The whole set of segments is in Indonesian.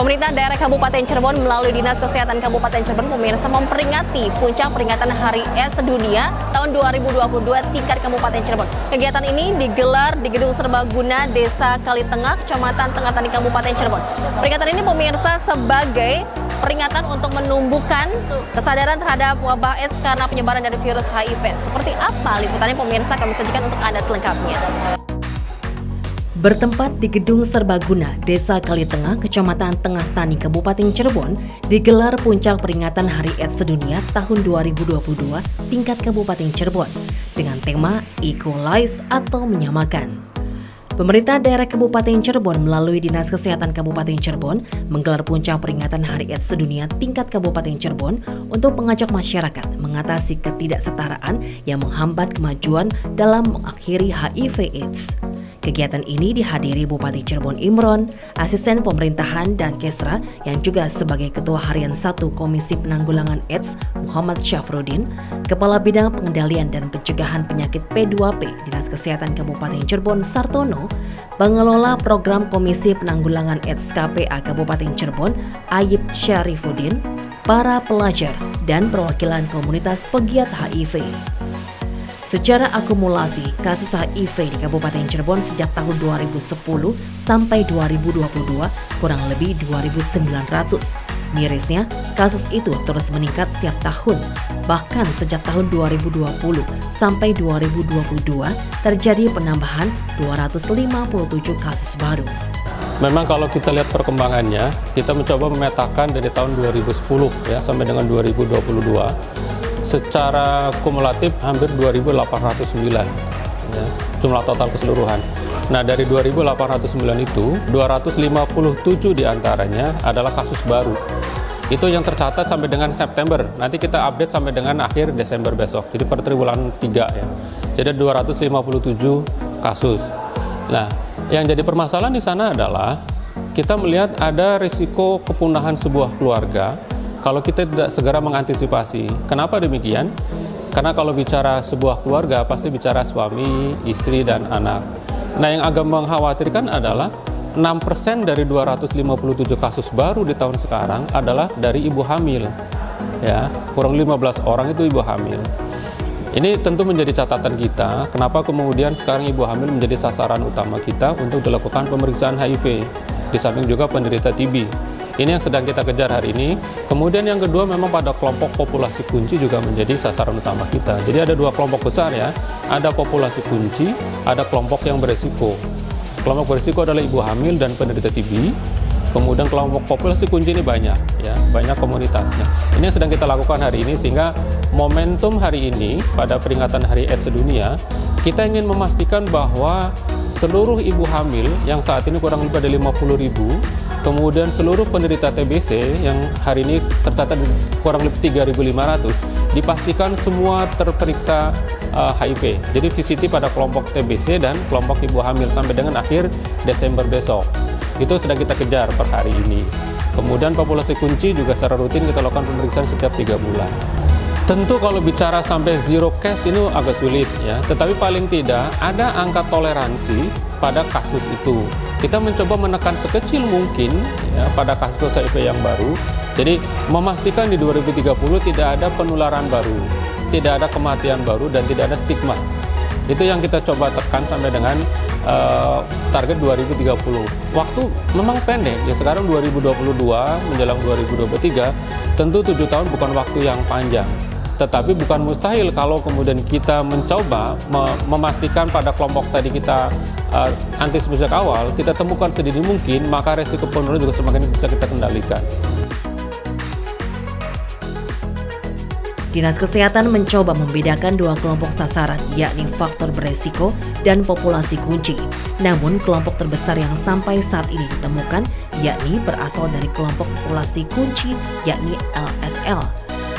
Pemerintah daerah Kabupaten Cirebon melalui Dinas Kesehatan Kabupaten Cirebon pemirsa memperingati puncak peringatan Hari AIDS Sedunia tahun 2022 tingkat Kabupaten Cirebon. Kegiatan ini digelar di Gedung Serbaguna Desa Kalitengah, Kecamatan Tengah Tani, Kabupaten Cirebon. Peringatan ini pemirsa sebagai peringatan untuk menumbuhkan kesadaran terhadap wabah AIDS karena penyebaran dari virus HIV. Seperti apa liputannya pemirsa, kami sajikan untuk Anda selengkapnya. Bertempat di Gedung Serbaguna, Desa Kalitengah, Kecamatan Tengah Tani, Kabupaten Cirebon, digelar puncak peringatan Hari AIDS Sedunia tahun 2022 tingkat Kabupaten Cirebon dengan tema Equalize atau menyamakan. Pemerintah daerah Kabupaten Cirebon melalui Dinas Kesehatan Kabupaten Cirebon menggelar puncak peringatan Hari AIDS Sedunia tingkat Kabupaten Cirebon untuk mengajak masyarakat mengatasi ketidaksetaraan yang menghambat kemajuan dalam mengakhiri HIV/AIDS. Kegiatan ini dihadiri Bupati Cirebon Imron, Asisten Pemerintahan dan Kesra yang juga sebagai Ketua Harian 1 Komisi Penanggulangan AIDS Muhammad Syafruddin, Kepala Bidang Pengendalian dan Pencegahan Penyakit P2P Dinas Kesehatan Kabupaten Cirebon Sartono, Pengelola Program Komisi Penanggulangan AIDS KPA Kabupaten Cirebon Ayib Syarifuddin, para pelajar dan perwakilan komunitas pegiat HIV. Secara akumulasi, kasus HIV di Kabupaten Cirebon sejak tahun 2010 sampai 2022 kurang lebih 2.900. Mirisnya, kasus itu terus meningkat setiap tahun. Bahkan sejak tahun 2020 sampai 2022 terjadi penambahan 257 kasus baru. Memang kalau kita lihat perkembangannya, kita mencoba memetakan dari tahun 2010 ya sampai dengan 2022. Secara kumulatif hampir 2.809 ya, jumlah total keseluruhan. Nah, dari 2.809 itu 257 diantaranya adalah kasus baru. Itu yang tercatat sampai dengan September. Nanti kita update sampai dengan akhir Desember besok. Jadi per triwulan 3 ya. Jadi 257 kasus. Nah, yang jadi permasalahan di sana adalah kita melihat ada risiko kepunahan sebuah keluarga kalau kita tidak segera mengantisipasi. Kenapa demikian? Karena kalau bicara sebuah keluarga pasti bicara suami, istri, dan anak. Nah, yang agak mengkhawatirkan adalah 6% dari 257 kasus baru di tahun sekarang adalah dari ibu hamil. Ya, kurang 15 orang itu ibu hamil. Ini tentu menjadi catatan kita, kenapa kemudian sekarang ibu hamil menjadi sasaran utama kita untuk dilakukan pemeriksaan HIV, di samping juga penderita TB. Ini yang sedang kita kejar hari ini. Kemudian yang kedua, memang pada kelompok populasi kunci juga menjadi sasaran utama kita. Jadi ada dua kelompok besar ya. Ada populasi kunci, ada kelompok yang beresiko. Kelompok beresiko adalah ibu hamil dan penderita TB. Kemudian kelompok populasi kunci ini banyak ya, banyak komunitasnya. Ini yang sedang kita lakukan hari ini, sehingga momentum hari ini pada peringatan Hari AIDS Sedunia, kita ingin memastikan bahwa seluruh ibu hamil yang saat ini kurang lebih ada 50.000, kemudian seluruh penderita TBC yang hari ini tercatat kurang lebih 3.500, dipastikan semua terperiksa HIV. Jadi VCT pada kelompok TBC dan kelompok ibu hamil sampai dengan akhir Desember besok. Itu sedang kita kejar per hari ini. Kemudian populasi kunci juga secara rutin kita lakukan pemeriksaan setiap 3 bulan. Tentu kalau bicara sampai zero case ini agak sulit ya, tetapi paling tidak ada angka toleransi pada kasus itu. Kita mencoba menekan sekecil mungkin ya pada kasus HIV yang baru. Jadi memastikan di 2030 tidak ada penularan baru, tidak ada kematian baru, dan tidak ada stigma. Itu yang kita coba tekan sampai dengan target 2030. Waktu memang pendek ya, sekarang 2022 menjelang 2023, tentu 7 tahun bukan waktu yang panjang. Tetapi bukan mustahil kalau kemudian kita mencoba memastikan pada kelompok tadi kita antisipasi sejak awal, kita temukan sedini mungkin, maka resiko penularan juga semakin bisa kita kendalikan. Dinas Kesehatan mencoba membedakan dua kelompok sasaran, yakni faktor beresiko dan populasi kunci. Namun kelompok terbesar yang sampai saat ini ditemukan yakni berasal dari kelompok populasi kunci, yakni LSL.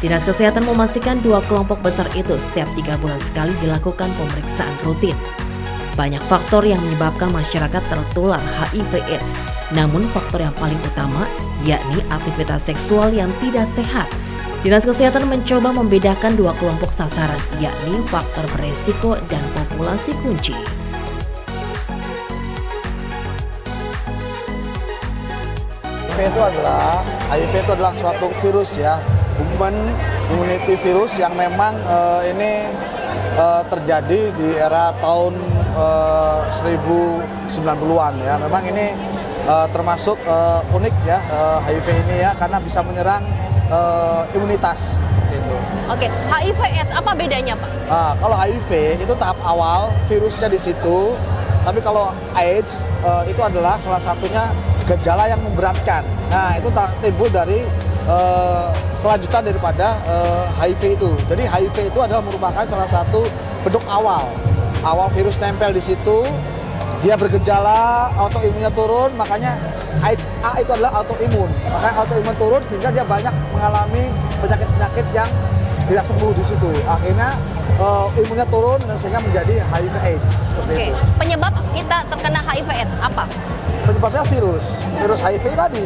Dinas Kesehatan memastikan dua kelompok besar itu setiap 3 bulan sekali dilakukan pemeriksaan rutin. Banyak faktor yang menyebabkan masyarakat tertular HIV/AIDS. Namun faktor yang paling utama yakni aktivitas seksual yang tidak sehat. Dinas Kesehatan mencoba membedakan dua kelompok sasaran, yakni faktor beresiko dan populasi kunci. HIV itu adalah suatu virus ya, human immunity virus yang memang ini terjadi di era tahun 1090-an ya. Memang ini termasuk unik ya HIV ini ya, karena bisa menyerang imunitas gitu. Oke, HIV/AIDS apa bedanya, Pak? Kalau HIV itu tahap awal, virusnya di situ. Tapi kalau AIDS itu adalah salah satunya gejala yang memberatkan. Nah, itu timbul dari kelanjutan daripada HIV itu. Jadi HIV itu adalah merupakan salah satu bentuk awal virus nempel di situ, dia bergejala, autoimunnya turun, makanya A itu adalah autoimun. Makanya autoimun turun sehingga dia banyak mengalami penyakit-penyakit yang tidak sembuh di situ. Akhirnya imunnya turun dan sehingga menjadi HIV/AIDS seperti itu. Penyebab kita terkena HIV/AIDS apa? Penyebabnya virus HIV tadi.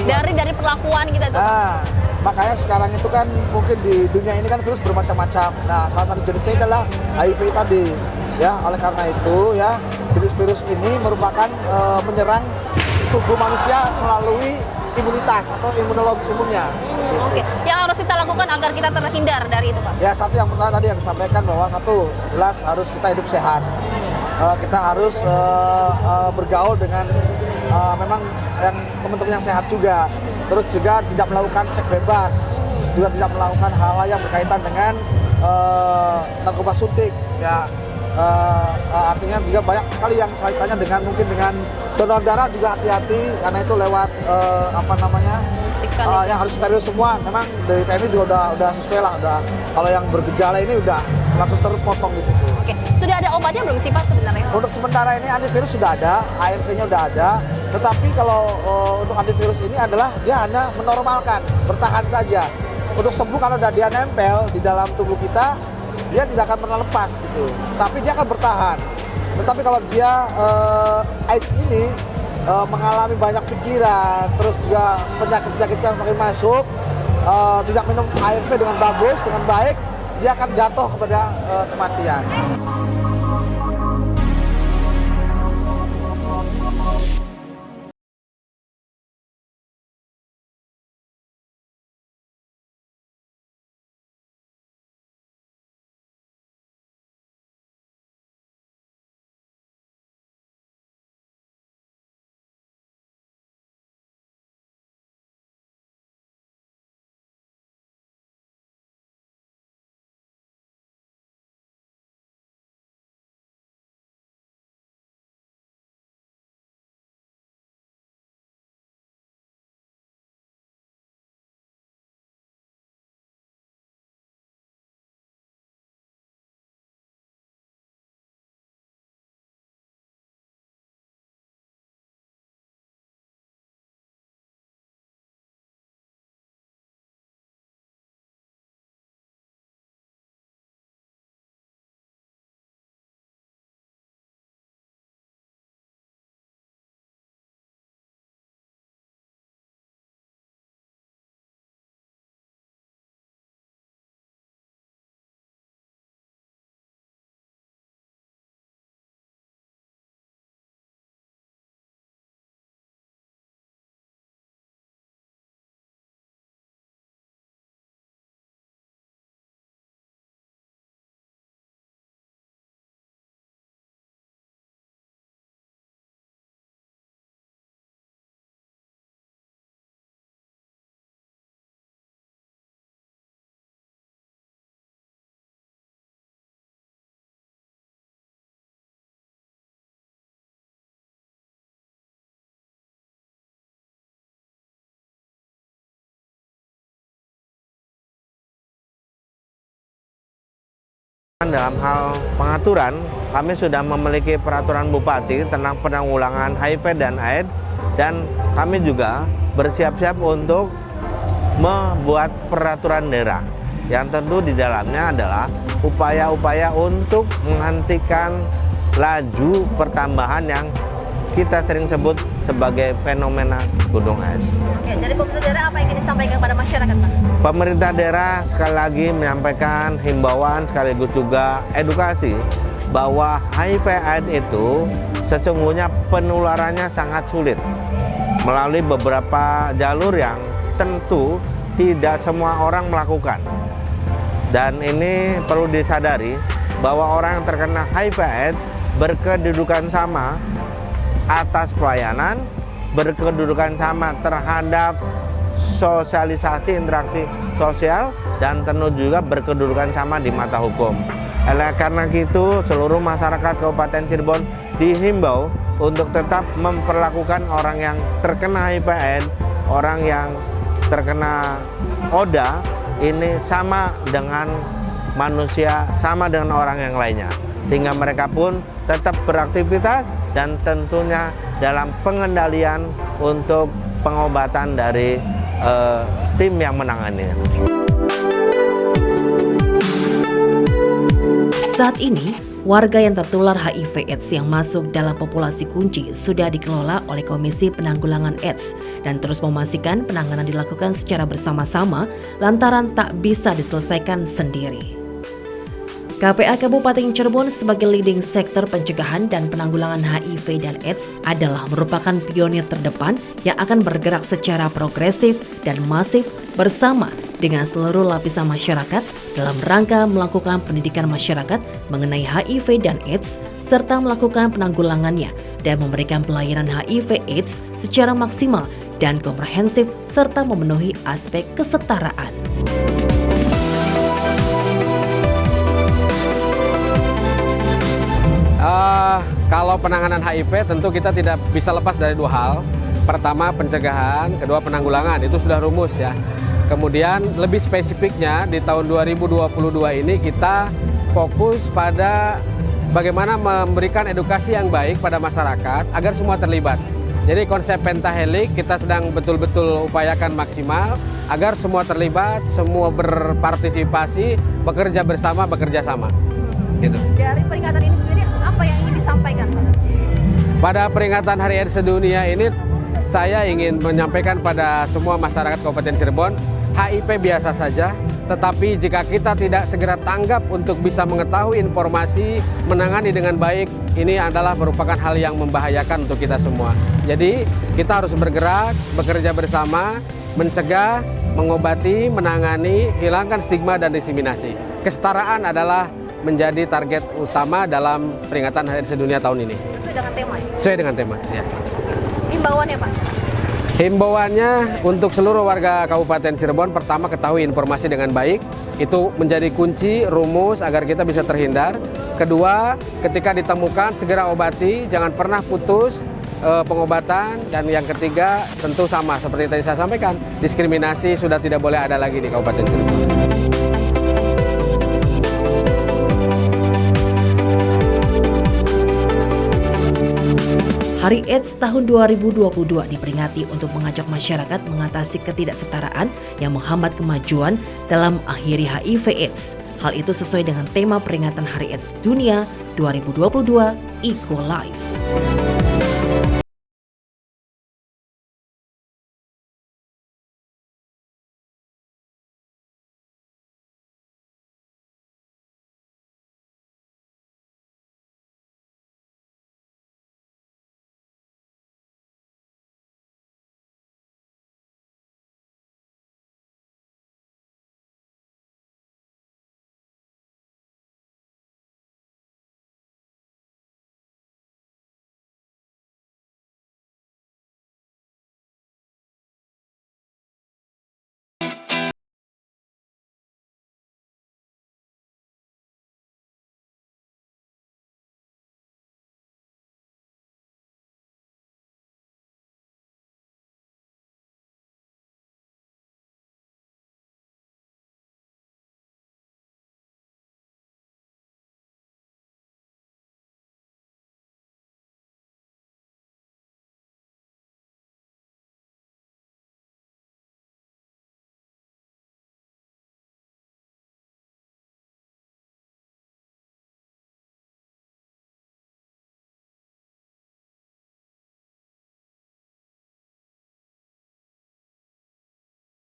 Dari perlakuan kita itu. Nah, makanya sekarang itu kan mungkin di dunia ini kan virus bermacam-macam. Nah, salah satu jenisnya adalah HIV tadi. Ya, oleh karena itu ya, jenis virus ini merupakan menyerang tubuh manusia melalui imunitas atau imunnya. Oke. Yang harus kita lakukan agar kita terhindar dari itu, Pak? Ya, satu yang pertama tadi yang disampaikan bahwa satu jelas harus kita hidup sehat. Kita harus bergaul dengan memang yang teman-teman yang sehat juga. Terus juga tidak melakukan seks bebas, juga tidak melakukan hal-hal yang berkaitan dengan narkoba suntik. Ya, artinya juga banyak sekali yang kaitannya dengan mungkin dengan donor darah juga hati-hati karena itu lewat yang harus steril semua. Memang dari PMI juga udah sesuai lah, kalau yang bergejala ini udah langsung terpotong di situ. Oke, sudah ada obatnya belum sih, Pak, sebenarnya? Untuk sementara ini antivirus sudah ada, ARV-nya udah ada. Tetapi kalau untuk antivirus ini adalah dia hanya menormalkan, bertahan saja. Untuk sembuh kalau dia nempel di dalam tubuh kita, dia tidak akan pernah lepas gitu. Tapi dia akan bertahan. Tetapi kalau dia AIDS ini mengalami banyak pikiran, terus juga penyakit-penyakit yang semakin masuk, tidak minum ARV dengan bagus, dengan baik, dia akan jatuh kepada kematian. Dalam hal pengaturan, kami sudah memiliki peraturan Bupati tentang penanggulangan HIV dan AIDS, dan kami juga bersiap-siap untuk membuat peraturan daerah yang tentu di dalamnya adalah upaya-upaya untuk menghentikan laju pertambahan yang kita sering sebut sebagai fenomena gunung es. Oke, dari pemerintah daerah apa yang ingin disampaikan kepada masyarakat, Pak? Pemerintah daerah sekali lagi menyampaikan himbauan sekaligus juga edukasi bahwa HIV/AIDS itu sesungguhnya penularannya sangat sulit. melalui beberapa jalur yang tentu tidak semua orang melakukan. Dan ini perlu disadari bahwa orang yang terkena HIV/AIDS berkedudukan sama atas pelayanan, berkedudukan sama terhadap sosialisasi interaksi sosial, dan tentu juga berkedudukan sama di mata hukum. Oleh karena itu, seluruh masyarakat Kabupaten Cirebon dihimbau untuk tetap memperlakukan orang yang terkena HIV/AIDS, orang yang terkena ODA ini sama dengan manusia, sama dengan orang yang lainnya, sehingga mereka pun tetap beraktivitas dan tentunya dalam pengendalian untuk pengobatan dari tim yang menangani. Saat ini, warga yang tertular HIV/AIDS yang masuk dalam populasi kunci sudah dikelola oleh Komisi Penanggulangan AIDS dan terus memastikan penanganan dilakukan secara bersama-sama lantaran tak bisa diselesaikan sendiri. KPA Kabupaten Cirebon sebagai leading sektor pencegahan dan penanggulangan HIV dan AIDS adalah merupakan pionir terdepan yang akan bergerak secara progresif dan masif bersama dengan seluruh lapisan masyarakat dalam rangka melakukan pendidikan masyarakat mengenai HIV dan AIDS serta melakukan penanggulangannya dan memberikan pelayanan HIV/AIDS secara maksimal dan komprehensif serta memenuhi aspek kesetaraan. Kalau penanganan HIV tentu kita tidak bisa lepas dari dua hal. Pertama pencegahan, kedua penanggulangan, itu sudah rumus ya. Kemudian lebih spesifiknya di tahun 2022 ini kita fokus pada bagaimana memberikan edukasi yang baik pada masyarakat agar semua terlibat. Jadi konsep pentahelik kita sedang betul-betul upayakan maksimal agar semua terlibat, semua berpartisipasi, bekerja bersama, bekerja sama. Gitu. Dari peringatan ini sendiri apa yang ingin disampaikan, Pak? Pada peringatan Hari AIDS Sedunia ini saya ingin menyampaikan pada semua masyarakat Kabupaten Cirebon, HIV biasa saja, tetapi jika kita tidak segera tanggap untuk bisa mengetahui informasi, menangani dengan baik, ini adalah merupakan hal yang membahayakan untuk kita semua. Jadi kita harus bergerak, bekerja bersama, mencegah, mengobati, menangani, hilangkan stigma dan diskriminasi. Kesetaraan adalah menjadi target utama dalam peringatan Hari AIDS Sedunia tahun ini. Sesuai dengan tema ya? Sesuai dengan tema, ya. Himbauannya, Pak? Himbauannya untuk seluruh warga Kabupaten Cirebon, pertama ketahui informasi dengan baik, itu menjadi kunci, rumus agar kita bisa terhindar. Kedua, ketika ditemukan segera obati, jangan pernah putus pengobatan. Dan yang ketiga tentu sama seperti tadi saya sampaikan, diskriminasi sudah tidak boleh ada lagi di Kabupaten Cirebon. Hari AIDS tahun 2022 diperingati untuk mengajak masyarakat mengatasi ketidaksetaraan yang menghambat kemajuan dalam akhiri HIV/AIDS. Hal itu sesuai dengan tema peringatan Hari AIDS Dunia 2022, Equalize.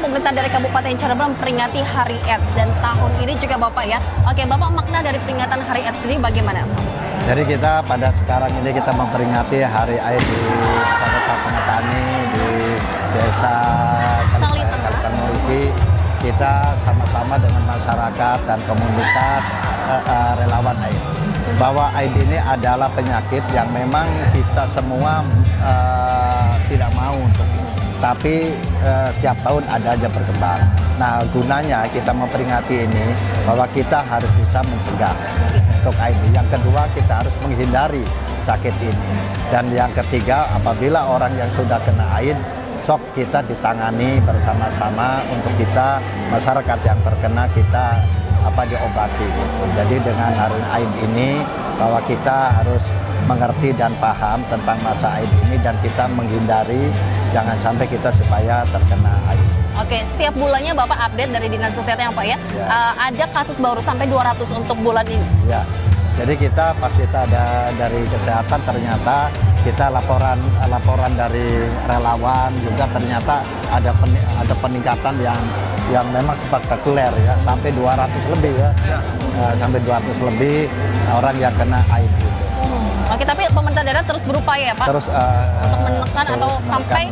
Pemerintah dari Kabupaten Cirebon memperingati Hari AIDS dan tahun ini juga Bapak ya. Oke, Bapak, makna dari peringatan Hari AIDS ini bagaimana? Jadi kita pada sekarang ini kita memperingati Hari AIDS di Kabupaten Desa Pengatani di Desa Kalitengah ini, kita sama-sama dengan masyarakat dan komunitas relawan AIDS. Bahwa AIDS ini adalah penyakit yang memang kita semua tidak mau untuk, tapi tiap tahun ada aja berkembang. Nah, gunanya kita memperingati ini bahwa kita harus bisa mencegah untuk AIDS. Yang kedua, kita harus menghindari sakit ini. Dan yang ketiga, apabila orang yang sudah kena AIDS, sok kita ditangani bersama-sama untuk kita, masyarakat yang terkena, kita diobati gitu. Jadi dengan hari AIDS ini bahwa kita harus mengerti dan paham tentang masa AIDS ini dan kita menghindari jangan sampai kita supaya terkena AIDS. Oke, setiap bulannya Bapak update dari Dinas Kesehatan ya Pak ya. Ada kasus baru sampai 200 untuk bulan ini. Ya. Jadi kita pas kita ada dari kesehatan ternyata kita laporan dari relawan juga ternyata ada peningkatan yang memang spektakuler ya, sampai 200 lebih ya. Sampai 200 lebih orang yang kena AIDS gitu. Oke, tapi pemerintah daerah terus berupaya ya Pak Terus untuk menekan atau sampai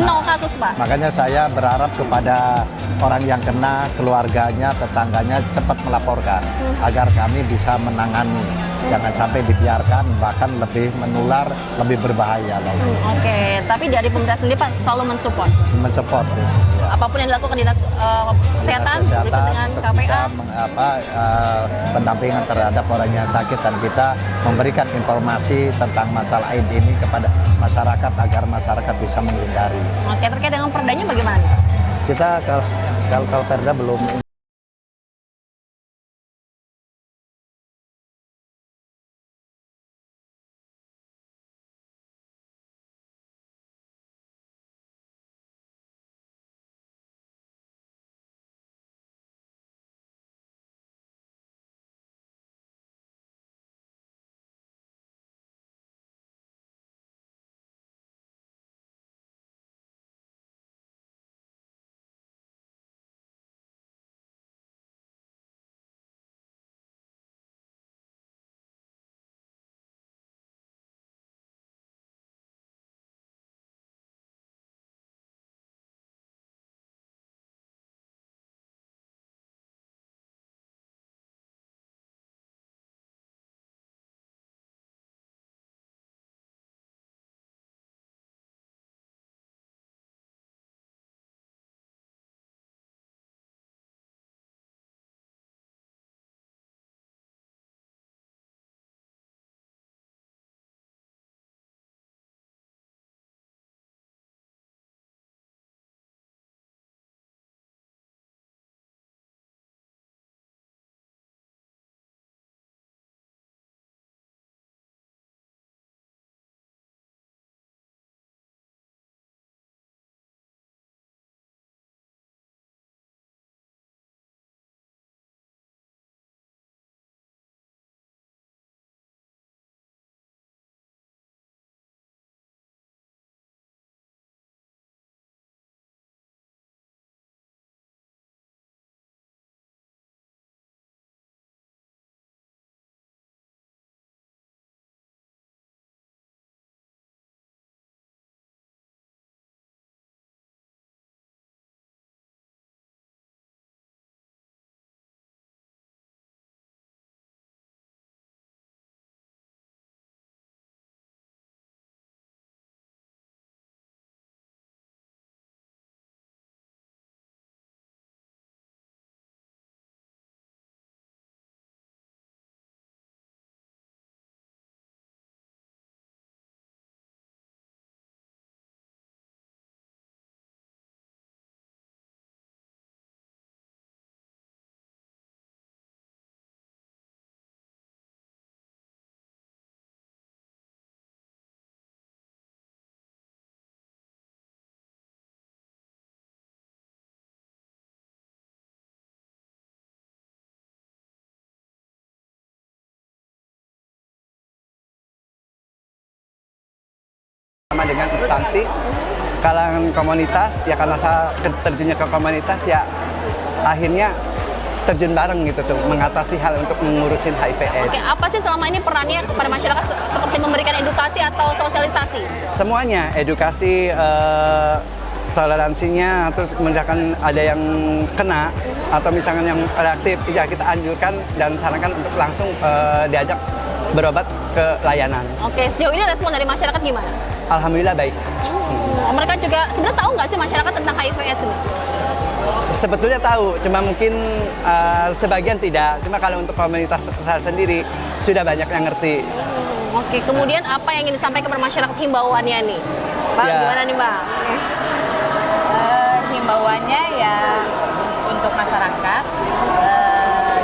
nol kasus Pak. Makanya saya berharap kepada orang yang kena, keluarganya, tetangganya cepat melaporkan agar kami bisa menangani. Jangan sampai dibiarkan, bahkan lebih menular, lebih berbahaya lagi. Oke, tapi dari pemerintah sendiri Pak selalu mensupport. Mensupport. Ya. Apapun yang dilakukan Dinas Kesehatan berikut dengan untuk KPA. bisa pendampingan terhadap orang yang sakit dan kita memberikan informasi tentang masalah AIDS ini kepada masyarakat agar masyarakat bisa menghindari. Oke, terkait dengan perdanya bagaimana nih Pak? Kita kalau perda belum. Sama dengan instansi kalangan komunitas ya, karena saya terjunnya ke komunitas ya akhirnya terjun bareng gitu tuh mengatasi hal untuk mengurusin HIV/AIDS. Oke, apa sih selama ini perannya kepada masyarakat seperti memberikan edukasi atau sosialisasi edukasi? Semuanya, edukasi, toleransinya, terus misalkan ada yang kena atau misalkan yang reaktif, ya kita anjurkan dan sarankan untuk langsung diajak berobat ke layanan. Oke, sejauh ini respon dari masyarakat gimana? Alhamdulillah baik. Mereka juga sebenarnya tahu nggak sih masyarakat tentang HIV/AIDS ini? Sebetulnya tahu, cuma mungkin sebagian tidak. Cuma kalau untuk komunitas saya sendiri sudah banyak yang ngerti. Oke, kemudian apa yang ingin disampaikan kepada masyarakat himbauannya nih? Bang, Ya. gimana nih Bang? Himbauannya ya untuk masyarakat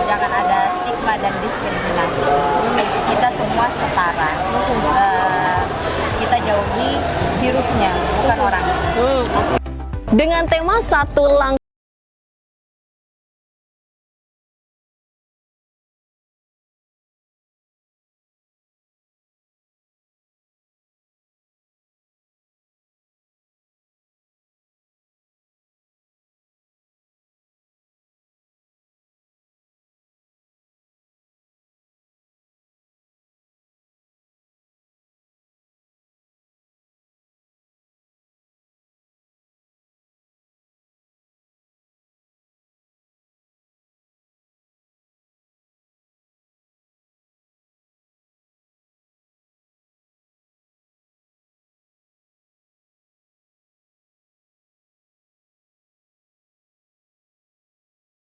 jangan ada stigma dan diskriminasi. Kita semua setara. Kita jauhi virusnya, bukan orangnya. Dengan tema satu langkah